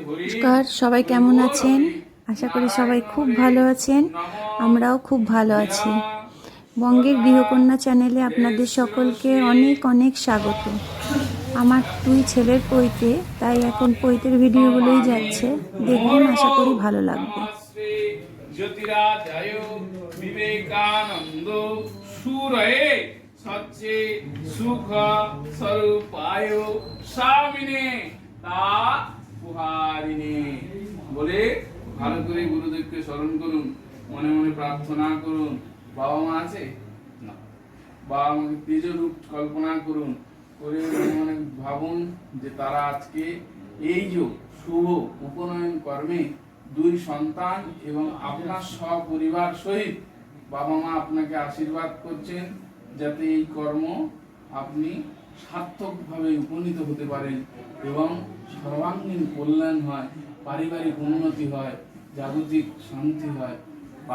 নমস্কার, সবাই কেমন আছেন? আশা করি সবাই খুব ভালো আছেন। আমরাও খুব ভালো আছি। বঙ্গের গৃহকন্যা চ্যানেলে আপনাদের সকলকে অনেক অনেক স্বাগত। আমার দুই ছেলের পৈতে, তাই এখন পৈতের ভিডিওগুলোই যাচ্ছে, দেখুন, আশা করি ভালো লাগবে। জ্যোতিরাজয় বিবেকানন্দ সুরয়ে সচ্চে সুখ স্বরূপায় স্বামিনে তা পুহারিনে বলে ভালো করে গুরুদেবকে স্মরণ করুন, মনে মনে প্রার্থনা করুন। বাবা মা আছে না, বাবা মাকে তেজ রূপ কল্পনা করুন, করে মনে মনে ভাবুন যে তারা আজকে এই যে শুভ উপনয়ন কর্মে দুই সন্তান এবং আপনার সপরিবার সহিত বাবা মা আপনাকে আশীর্বাদ করছেন যাতে এই কর্ম আপনি সার্থকভাবে উপনীত হতে পারেন এবং সর্বাঙ্গীন কল্যাণ হয়, পারিবারিক উন্নতি হয়, জাগতিক শান্তি হয়,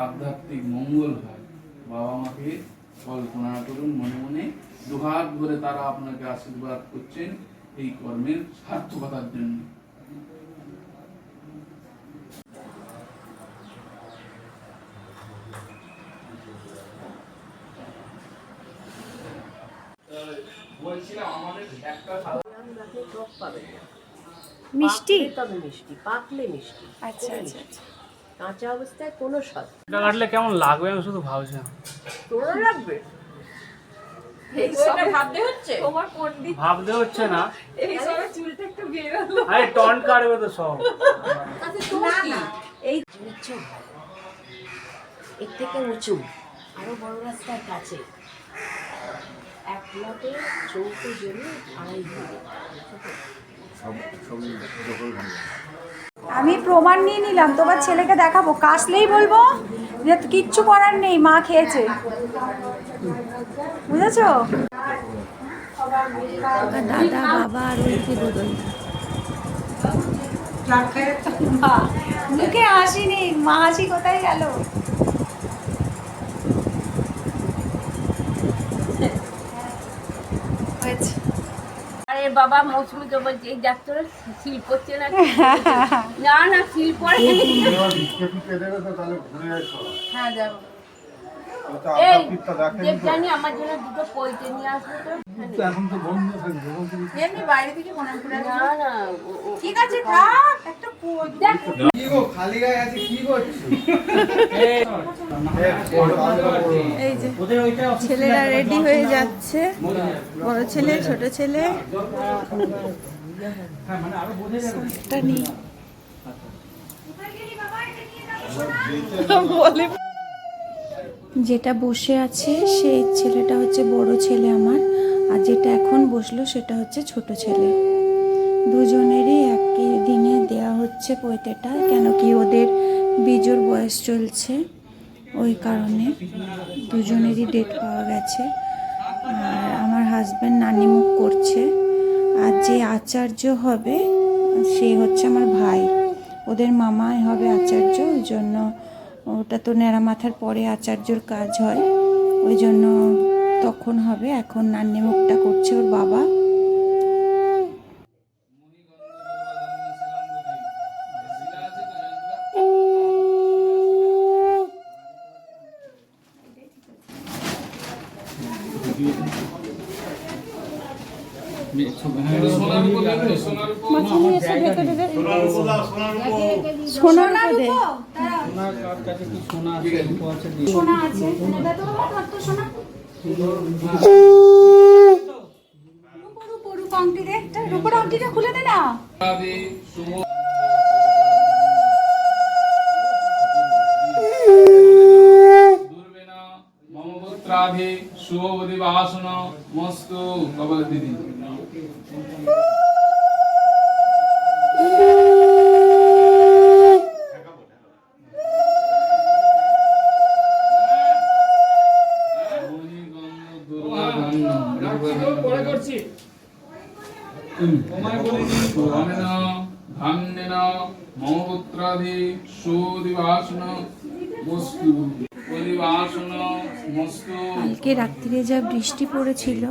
আধ্যাত্মিক মঙ্গল হয়। বাবা মাকে কল্পনা করুন মনে মনে, দুহাত ভরে তারা আপনাকে আশীর্বাদ করছেন এই কর্মের সার্থকতার জন্য। মিষ্টি, তবে মিষ্টি পাকলে মিষ্টি। আচ্ছা আচ্ছা, কাঁচা অবস্থায় কোনো স্বাদ। এটা কাটলে কেমন লাগবে আমি শুধু ভাবছি। তোরা লাগবে ভাবতে হচ্ছে না, আরে টন কাটবে তো সব। এই উঁচু, এর থেকে উঁচু আরো বড় রাস্তার কাছে এক লটে 14 জমি আড়াই দিবে। আমি প্রমাণ নিয়ে নিলাম, তোমার ছেলেকে দেখাবো, কাশলেই বলবো যে কিচ্ছু করার নেই, মা খেয়েছে, বুঝেছো? দাদা, বাবা আর ওই যে বদল। মুখে হাসি নেই, মা হাসি কোথায় গেল? আরে বাবা, মৌসুমি তো বলছে এই ডাক্তার সিল করছে না। না না, সিল পরে হ্যাঁ যাবো। এই দেবজানি আমার জন্য দুটো পৈতে নিয়ে আসবে তো। এমনি বাইরে থেকে মনে করে না না, ঠিক আছে, থাক, একটা দেখ কি গো খালি গায়ে আছে, কি করছিস? এই যে ছেলেরা রেডি হয়ে যাচ্ছে, বড় ছেলে, ছোট ছেলে। যেটা বসে আছে সেই ছেলেটা হচ্ছে বড় ছেলে আমার, আর যেটা এখন বসলো সেটা হচ্ছে ছোট ছেলে। দুজনেরই একই দিনে দেয়া হচ্ছে পৈতেটা, কেন কি ওদের বিজোর বয়স চলছে, ওই কারণে দুজনেরই ডেট পাওয়া গেছে। আর আমার হাজব্যান্ড নানিমুখ করছে, আর যে আচার্য হবে সে হচ্ছে আমার ভাই, ওদের মামাই হবে আচার্য। ওই জন্য ওটা তো ন্যাড়া মাথার পরে আচার্যর কাজ হয়, ওই জন্য তখন হবে। এখন নানিমুখটা করছে ওর বাবা। রূপোর আংটিটা খুলে দে না। মমপুত্রাধি শুভবতী বাসন মস্তু কবল দিদি। মমপুত্রাধি শুভবতী বাসন মস্তু। অধিবাসন মস্তু। কালকে রাত্রিরে যা বৃষ্টি পড়েছিল,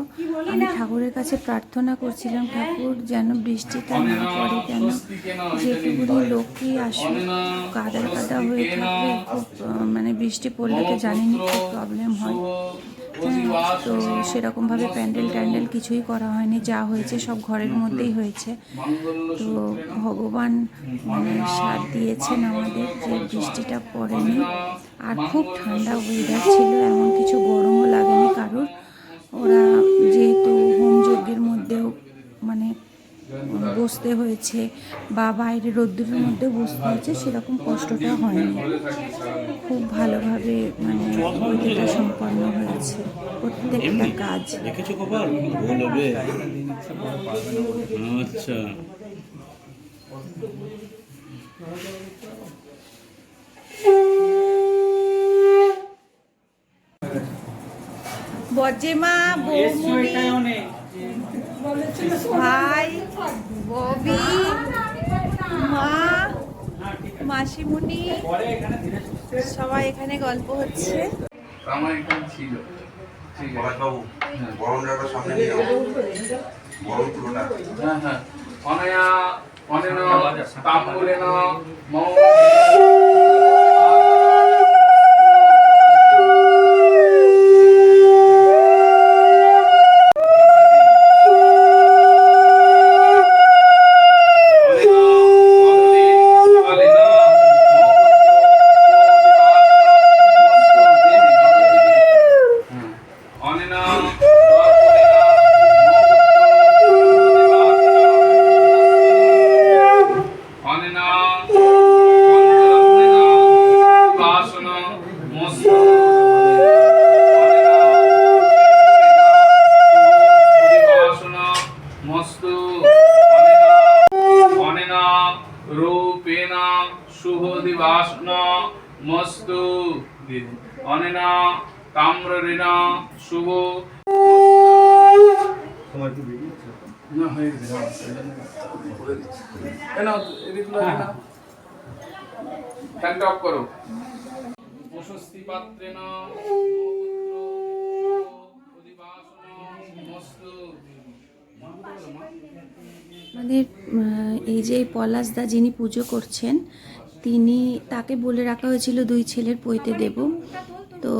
আমি ঠাকুরের কাছে প্রার্থনা করছিলাম ঠাকুর যেন বৃষ্টিটা না পড়ে, কেন যেটুকুনি লোকই আসুক কাদা কাদা হয়ে থাকবে, খুব মানে বৃষ্টি পড়লে তো জানেনই খুব প্রবলেম হয়। হ্যাঁ, তো সেরকমভাবে প্যান্ডেল ট্যান্ডেল কিছুই করা হয়নি, যা হয়েছে সব ঘরের মধ্যেই হয়েছে। তো ভগবান মানে সাথ দিয়েছেন আমাদের যে বৃষ্টিটা পড়েনি, আর খুব ঠান্ডা ওয়েদার ছিল, এমন কিছু গরমও লাগেনি কারোর। ওরা যেহেতু হোম যজ্ঞের মধ্যেও মানে বসতে হয়েছে বা বাইরে রোদ্দুরের মধ্যেও বসতে হয়েছে, সেরকম কষ্টটা হয়নি। খুব ভালোভাবে মানে পুজোটা সম্পন্ন হয়েছে, প্রত্যেকটা কাজ। দেখেছো কপাল ভুল হবে। আচ্ছা বজেমা, বৌমনি, ভাই, ববি, মা, মাসিমুনি সবাই এখানে গল্প হচ্ছে। আমার এখানে ছিল। ঠিক আছে। বাবু গরমটা সামনে নিয়ে যাও, গরম পুরোটা। হ্যাঁ হ্যাঁ। অনয়া অনেন তাম্বুলেন মৌ। রূপেনা শুভ দিবাসন মস্তু। অনেনা তাম্রেনা শুভ। ফ্যানটা অফ করো। প্রশস্তি পাত্রেন মস্তু। আমাদের এই যে পলাশদা যিনি পুজো করছেন, তাকে বলে রাখা হয়েছিল 2 ছেলের পৈতে দেব। তো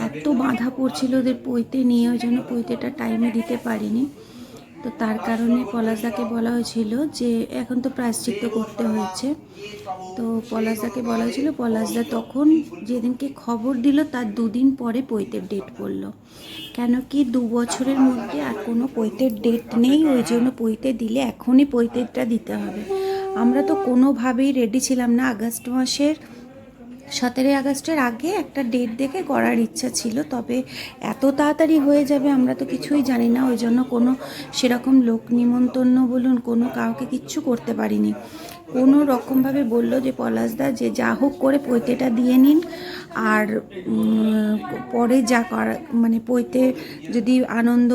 এত বাধা পড়ছিল ওদের পৈতে নিয়ে, ওই জন্য পৈতেটা টাইমে দিতে পারিনি। তো তার কারণে পলাশদাকে বলা হয়েছিল যে এখন তো প্রায়শ্চিত্ত করতে হয়েছে। তো পলাশদাকে বলা হয়েছিল, পলাশদা তখন যেদিনকে খবর দিল তার 2 দিন পরে পৈতের ডেট পড়লো। কেন কি 2 বছরের মধ্যে আর কোনো পৈতের ডেট নেই, ওই জন্য পৈতে দিলে এখনই পৈতেরটা দিতে হবে। আমরা তো কোনোভাবেই রেডি ছিলাম না। আগস্ট মাসের 17 আগস্টের আগে একটা ডেট দেখে করার ইচ্ছা ছিল, তবে এত তাড়াতাড়ি হয়ে যাবে আমরা তো কিছুই জানি না, ওই জন্য কোনো সেরকম লোক নিমন্ত্রণ বলুন কোনো কাউকে কিচ্ছু করতে পারিনি। কোনো রকমভাবে বলল যে পলাশদা যে যা হোক করে পৈতেটা দিয়ে নিন, আর পরে যা করা মানে পৈতে যদি আনন্দ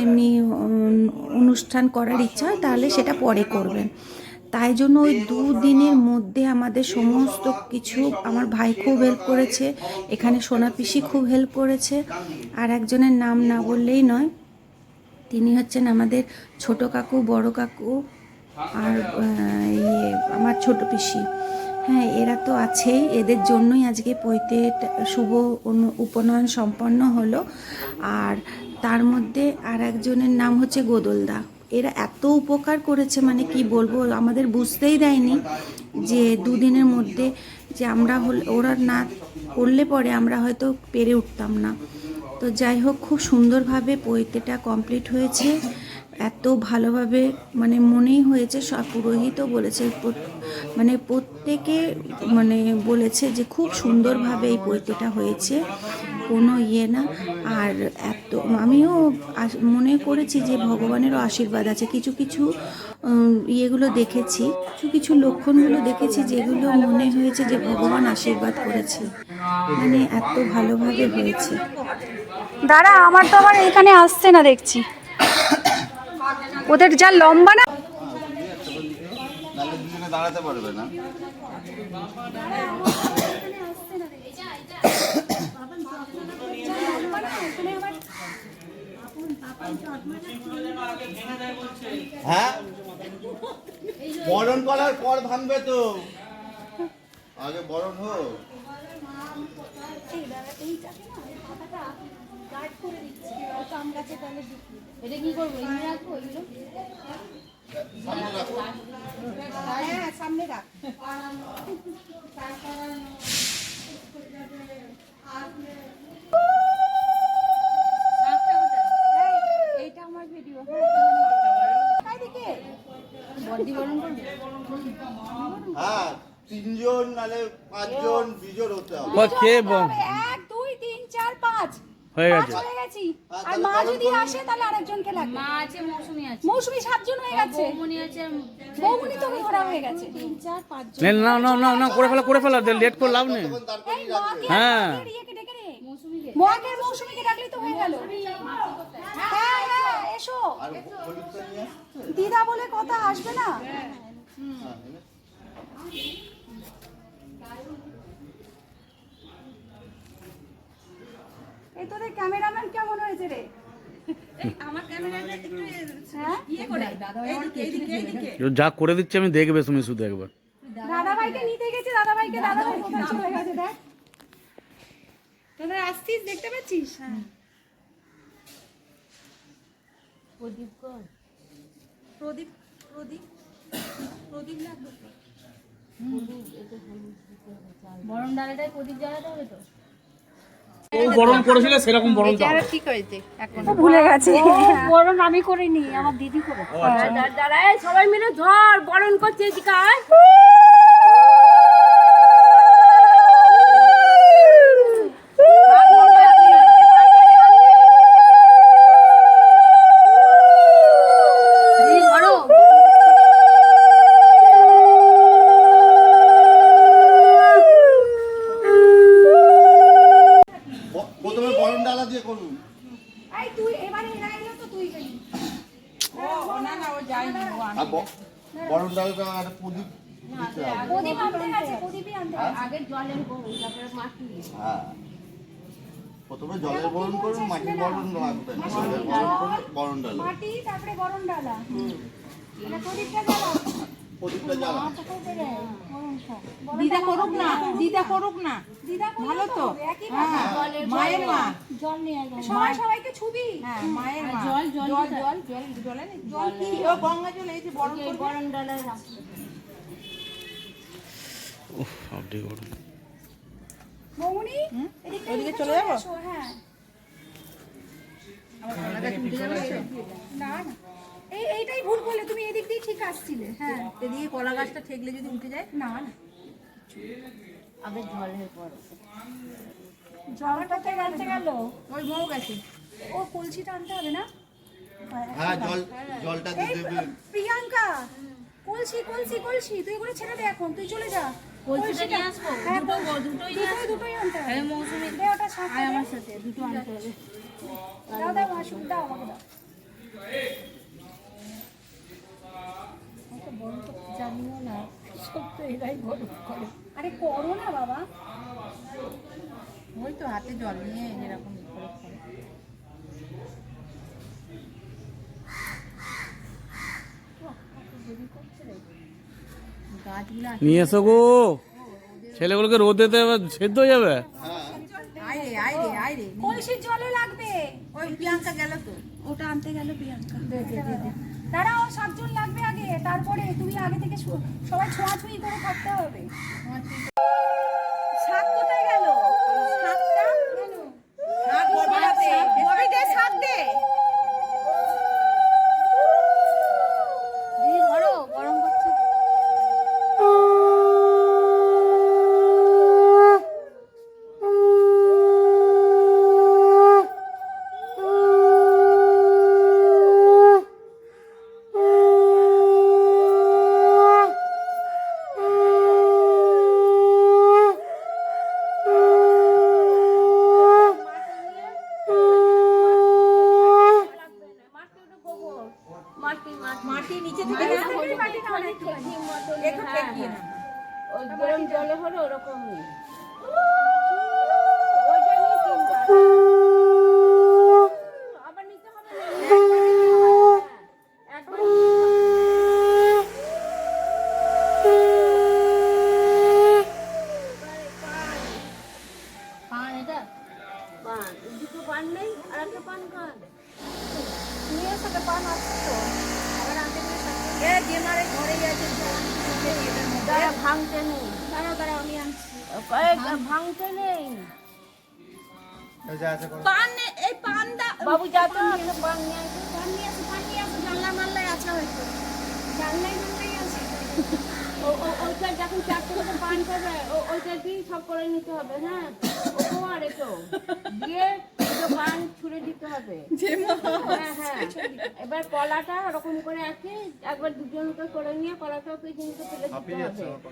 এমনি অনুষ্ঠান করার ইচ্ছা হয় তাহলে সেটা পরে করবেন। তাই জন্য ওই 2 দিনের মধ্যে আমাদের সমস্ত কিছু, আমার ভাই খুব হেল্প করেছে, এখানে সোনা পিসি খুব হেল্প করেছে, আর একজনের নাম না বললেই নয়, তিনি হচ্ছেন আমাদের ছোট কাকু, বড় কাকু, আর আমার ছোট পিসি। হ্যাঁ, এরা তো আছেই, এদের জন্যই আজকে পৈতে শুভ উপনয়ন সম্পন্ন হলো। আর তার মধ্যে আর একজনের নাম হচ্ছে গোদলদা। এরা এত উপকার করেছে মানে কি বলবো, আমাদের বুঝতেই দেয়নি যে 2 দিনের মধ্যে যে আমরা ওরা না করলে পরে আমরা হয়তো পেরে উঠতাম না। তো যাই হোক, খুব সুন্দরভাবে পৈতেটা কমপ্লিট হয়েছে, এত ভালোভাবে মানে মনেই হয়েছে। সব পুরোহিতও বলেছে, মানে প্রত্যেকে মানে বলেছে যে খুব সুন্দরভাবে এই পৈতেটা হয়েছে, কোনো না। আর এত আমিও মনে করেছি যে ভগবানেরও আশীর্বাদ আছে। কিছু কিছু ইয়েগুলো দেখেছি, কিছু লক্ষণগুলো দেখেছি যেগুলো মনে হয়েছে যে ভগবান আশীর্বাদ করেছে, মানে এত ভালোভাবে হয়েছে। দাঁড়া, আমার তো আবার এখানে আসছে না দেখছি, ওদের যা লম্বা না। নাহলে দুজনে দাঁড়াতে পারবে না। হ্যাঁ, বরণ করার পর ভাঙবে তো, আগে বরণ হোক। এটা কি করবো এমনি রাখবো এগুলো হ্যাঁ সামনে রাখ। এইটা আমার ভিডিও। বডি গরম করবো হ্যাঁ, 3 জন নাহলে 5 জন বিজোড় হতে হবে। কে 1 2 3 4 5 হয়ে গেছে। হয়ে গেছি। আর মা যদি আসে তাহলে আরেকজনকে লাগবে। মা আছে মৌসুমি আছে মৌসুমী 7 জন হয়ে গেছে। বৌমনি আছে বৌমনি তো ঘোরা হয়ে গেছে। 3 4 5 জন। না না না না করে ফেলা লেট করে লাভ নেই। তখন তারপরে এই মাকে হ্যাঁ। ইয়েকে ডেকে নে। মৌসুমিকে মাকে মৌসুমীকে ডাকলেই তো হয়ে গেল। হ্যাঁ হ্যাঁ এসো। আর হলুদটা নিয়ে আসছে? দিদা বলে কথা আসবে না। হ্যাঁ, এনে। এই তোদের ক্যামেরাম্যান কেমন হয়েছে রে? যা করে দিচ্ছে আমি দেখবে তুমি শুধু একবার। দাদা ভাইকে নিতে গেছি, দাদা ভাই কোথায় চলে গেছে দেখ। তোরা আসছিস, দেখতে পাচ্ছিস? হ্যাঁ। প্রদীপ কর প্রদীপ প্রদীপ প্রদীপ লাগবে তো। বরণ ডালাটায় প্রদীপ জ্বালাতে হবে তো ও বরণ করেছিল সেরকম বরণ দাও। ভুলে গেছে। বরণ আমি করিনি আমার দিদি করে দাঁড়া সবাই মিলে ধর বরণ করছে এদিকে আয় প্রথমে বরণ ডালা দিয়ে করুন। এই তুই এবারে এরা এলো তো তুই গেলি। আর বরণ ডালাটা আর প্রদীপ দিতে হবে। প্রদীপ আনতে গেছে, প্রদীপই আনতে গেছে। আগে জলের বরণ তারপরে মাটি হ্যাঁ, প্রথমে জলের বরণ করুন, মাটির বরণ লাগবে না। জলের বরণ করে বরণ ডালা। মাটি তারপরে গরম ডালা। এটা প্রদীপটা জ্বালা। প্রদীপটা জ্বালা। দিদা করুক না, দিদা করুক না। দিদা ভালো তো একই কথা। মায়ের মা জল নিয়ে আসবো সবাই সবাইকে ছুবি। হ্যাঁ মায়ের মা। জল জল জল জল জল জলে নেই? জল কি? ও গঙ্গা জল এই যে বরণ করবে। বরণ ডালায় রাখবো উফ আপনি করুন। বৌমনি ওইদিকে চলে যাবো? এসো, হ্যাঁ। আমার গলাটা কি উঠে যাবে তো? না না এইটাই ভুল করলে, তুমি এদিক দিয়ে ঠিক আসছিলে। হ্যাঁ এদিকে কলা গাছটা ঠেকলে যদি উঠে যায়? না না আগে জলের বরণ জলটা তো আনতে গেল। ওই মৌ গেছে। ও কলসিটা আনতে হবে না? হ্যাঁ, জলটা দিয়ে এই দেবে। প্রিয়াঙ্কা কলসি কলসি কলসি তুই করে ছেড়ে দে, এখন তুই চলে যা। কলসিটা নিয়ে আসবো হ্যাঁ, দুটোই নিয়ে আসবো দুটোই আনতে হবে। তাহলে মৌসুমি দে ওটা সাথে আয় দে। আমার সাথে দুটো আনতে হবে দাও দাও মাসুক দাও আমাকে দাও। জানিও না সব তো এরাই বরণ করে আরে করো না বাবা। ওই তো হাতে জল নিয়ে এরকম করে করে। গাছগুলো নিয়ে এসো গো, ছেলেগুলোকে রোদেতে এবার সেদ্ধ হয়ে যাবে। আয় রে আয় রে আয় রে। কলসির জলে লাগবে। ওই প্রিয়াঙ্কা গেল তো। ওটা আনতে গেল প্রিয়াঙ্কা। দাঁড়াও 7 জন লাগবে আগে, তারপরে তুমি আগে থেকে সবাই ছোঁয়াছুঁই করে থাকতে হবে। শাক কোথায় গেল? শাকটা গেল। শাক বড় হাতে। ববি দে শাক দে। দিদি ধরো গরম করছে বাটি নাও না একটু ঠেকির মতন, একটু হ্যাঁ, ঠেকিয়ে হ্যাঁ। নাও। ওই গরম জলে হলো ওরকমই। ওইটা নিয়ে চিন্তা। আবার নিতে হবে না, একবার নিতে হবে। পান এটা পান, দুটো পান নেই, আর একটা পান খান। নিয়ে এসে তো পান আসছে তো আবার আনতে গেলে সাথে এ ডিমারে ঘরেই আছে জল এটার মধ্যে তারা ভাঙতে নেই, দাঁড়াও দাঁড়াও আমি আনছি ভাঙতে নেই। পান এই পান বাবু যা তো একটা পান নিয়ে আসো। পান নিয়ে আসো জানলা মাল্লায় আছে হয়তো জানলাই আছে ওইটা যখন 4 টাকা পান খাবে ওইটা দিয়ে সব করে নিতে হবে, হ্যাঁ। ও আর এটো দিয়ে দুটো পান ছুঁড়ে দিতে হবে, হ্যাঁ হ্যাঁ। এবার কলাটা ওরকম করে আছে, একবার দুজনকে করে নিয়ে কলাটা ওকে কিন্তু ফেলে দিতে হবে।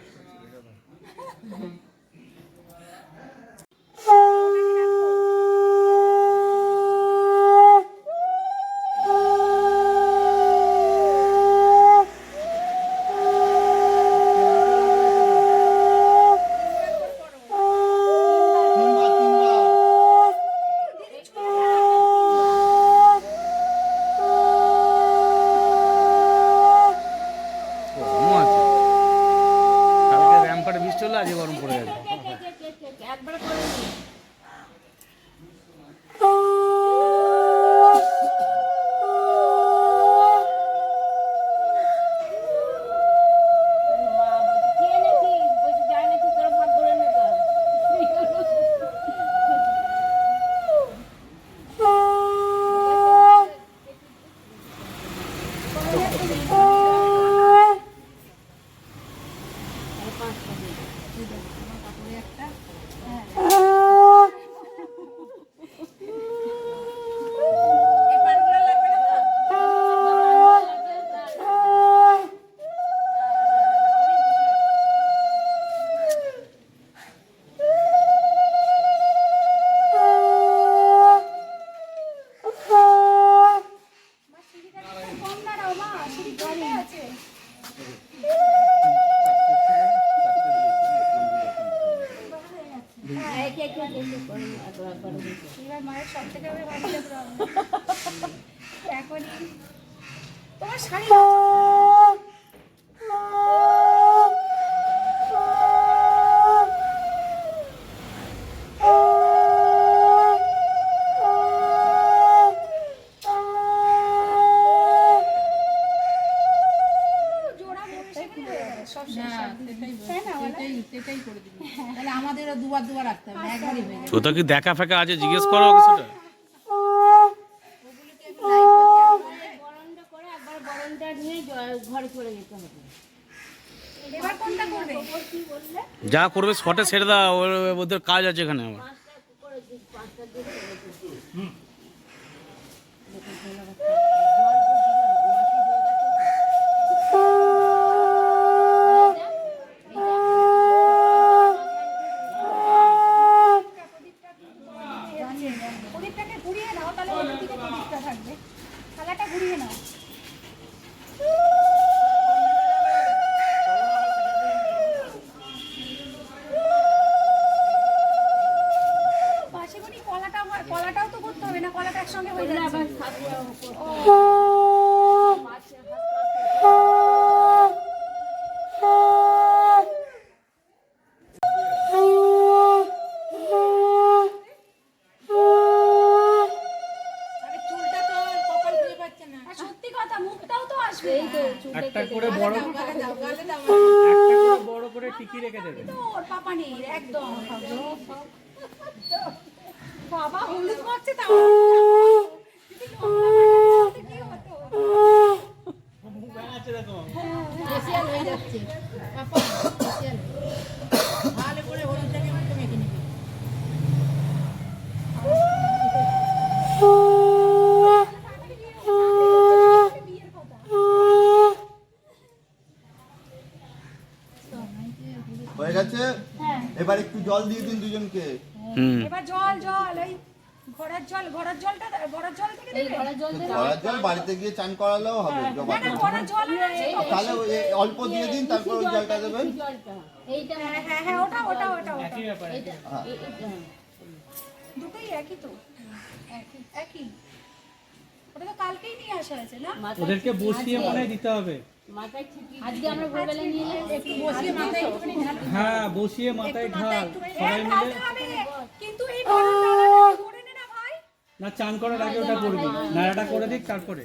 গরমও আছে, কালকে র্যাম্পারে বৃষ্টি হলো, আজকে গরম পড়ে গেছে। একবার করে নিই। কি এনেছিস? বলছি যা এনেছিস তোরা ভাগ করে নে তো। এই পানগুলো লাগবে না তো কম দাঁড়াও মা সিঁড়ি জলে আছে এবার মায়ের সব থেকে ভালো লাগলো এখনই তোমার শাড়ি জোড়া বসে গেলে হয়ে যাবে সব শেষ না সেটাই করে দিবি তাহলে আমাদেরও দুবার রাখতে হবে একবারই হয়ে যাবে ওটা কি দেখা ফেকা আছে, জিজ্ঞেস করো ওকে সেটা। বরণটা করে একবার বরণটা নিয়ে ঘরে চলে যেতে হবে। এবার কোনটা করবে কি বললে? যা করবে শটে ছেড়ে দাও, ওদের কাজ আছে এখানে আমার। 5টা করে দিস, 5টা দিয়ে চলে যেতে। প্রদীপটাকে ঘুরিয়ে নাও তাহলে ওর দিকে প্রদীপটা থাকবে থালাটা ঘুরিয়ে নাও পাশে কলাটাও তো করতে হবে না কলাটা একসঙ্গে হয়ে যাবে আবার সাথে মাছের আরে চুলটা তো কপাল খুঁজে পাচ্ছে না আর সত্যি কথা মুখটাও তো আসবে এই তো চুলটা একটা করে বড়, গালে দাও গালে দাও একটা করে বড় করে টিকি রেখে দেবে। তো ওর পাপা নেই একদম বাবা হলুদ মাখছে তাও যদি লঙ্কা মাখাতে কি হতো ফেসিয়াল হয়ে যাচ্ছে পাপা ফেসিয়াল ভালো করে হলুদটাকে একটু মেখে নিবি বিয়ের কথা হয়ে গেছে, হ্যাঁ এবার একটু জল দিয়ে দিন দুজনকে। হুম, এবার জল এই ঘোড়ার জল থেকে এই দেবে? ঘরের জল দেবে ঘোড়ার জল বাড়িতে গিয়ে চান করালেও হবে জবা না, ঘোড়ার জল আছে তো। তাহলে ওই অল্প দিয়ে দিন, তারপর ওই জলটা দেবেন। জলটা এইটা হ্যাঁ, ওটা। একই ব্যাপার এটা। দুটোই একই তো, একই। ওটা তো কালকেই নিয়ে আসা হয়েছে না? ওদেরকে বসিয়ে মনে হয় দিতে হবে। মাথায় ছিটিয়ে আজকে আমরা ভোরবেলা নিয়ে এলাম একটু বসিয়ে মাথায় একটুখানি ঢাল। হ্যাঁ, বসিয়ে মাথায় ঢাল সবাই মিলে। ঢালতে হবে, কিন্তু এই বড় ডালাটা করে নে না ভাই। না, চান করার আগে ওটা করবি, নাড়াটা করে দিক তারপরে।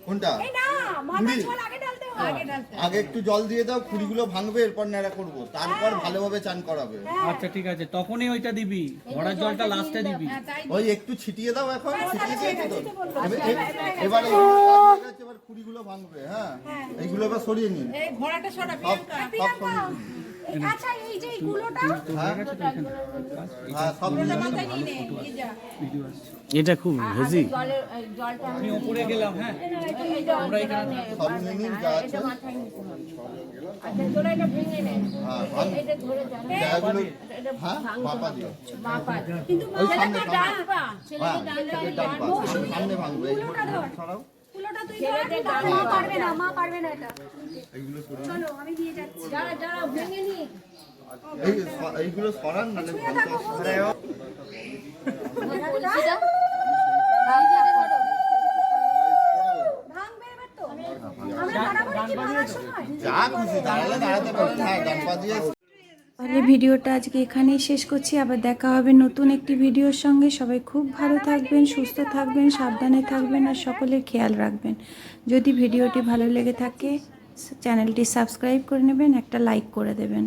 কোনটা? এই না, মাথায় জল আগে ঢালতে হবে। আগে একটু জল দিয়ে দাও, খুঁড়িগুলো ভাঙবে, এরপর নেড়া করবো, তারপর ভালোভাবে চান করাবে। আচ্ছা ঠিক আছে, তখনই ওইটা দিবি, ঘোড়ার জলটা লাস্টে দিবি। ওই একটু ছিটিয়ে দাও এখন, ছিটিয়ে দিয়েছি তো। এবার এইগুলো কাজ হয়ে গেছে, এবার খুঁড়িগুলো ভাঙবে। হ্যাঁ, এইগুলো এবার সরিয়ে নিন, এই ঘোড়াটা সরা সব প্রিয়াঙ্কা। সব সরিয়ে নিন। আচ্ছা, এই যে এই গুলোটা হ্যাঁ হ্যাঁ, সব নিয়ে নিন, মাথায় ভালো নিয়ে নে, করে। নিয়ে যা। এটা খুব হেজি। জলের জলটা আমি উপরে গেলাম। হ্যাঁ, সব নিয়ে নিন, যা আছে। এটা মাথায় নিতে হবে আচ্ছা তোরা এটা ভেঙে নে হ্যাঁ, ভাঙ। এটা ধরে যা জায়গাগুলো, এটা হ্যাঁ, মাপা দিও। মাপা কিন্তু ওই সামনে, সামনে। ডান পা হ্যাঁ, ছেলেদের ডান পা এই ডান পা, সামনে ভাঙবে, এইগুলো সরাও। গুলোটা তুই ধর, মা পারবে না, এটা। এইগুলো সরিয়ে চলো, আমি দিয়ে যাচ্ছি। যারা যারা ভেঙে নি এইগুলো সরান, নাহলে ভাঙতে অসুবিধা হবে। বলছি দাও ভাঙবে এবার তো? আমরা দাঁড়াবো নাকি ভাঙার সময়? যা খুশি দাঁড়ালে দাঁড়াতে পারেন। হ্যাঁ, ডান পা দিয়ে। তাহলে ভিডিওটা আজকে এখানেই শেষ করছি। আবার দেখা হবে নতুন একটি ভিডিওর সঙ্গে। সবাই খুব ভালো থাকবেন, সুস্থ থাকবেন, সাবধানে থাকবেন আর সকলের খেয়াল রাখবেন। যদি ভিডিওটি ভালো লেগে থাকে চ্যানেলটি সাবস্ক্রাইব করে নেবেন, একটা লাইক করে দেবেন।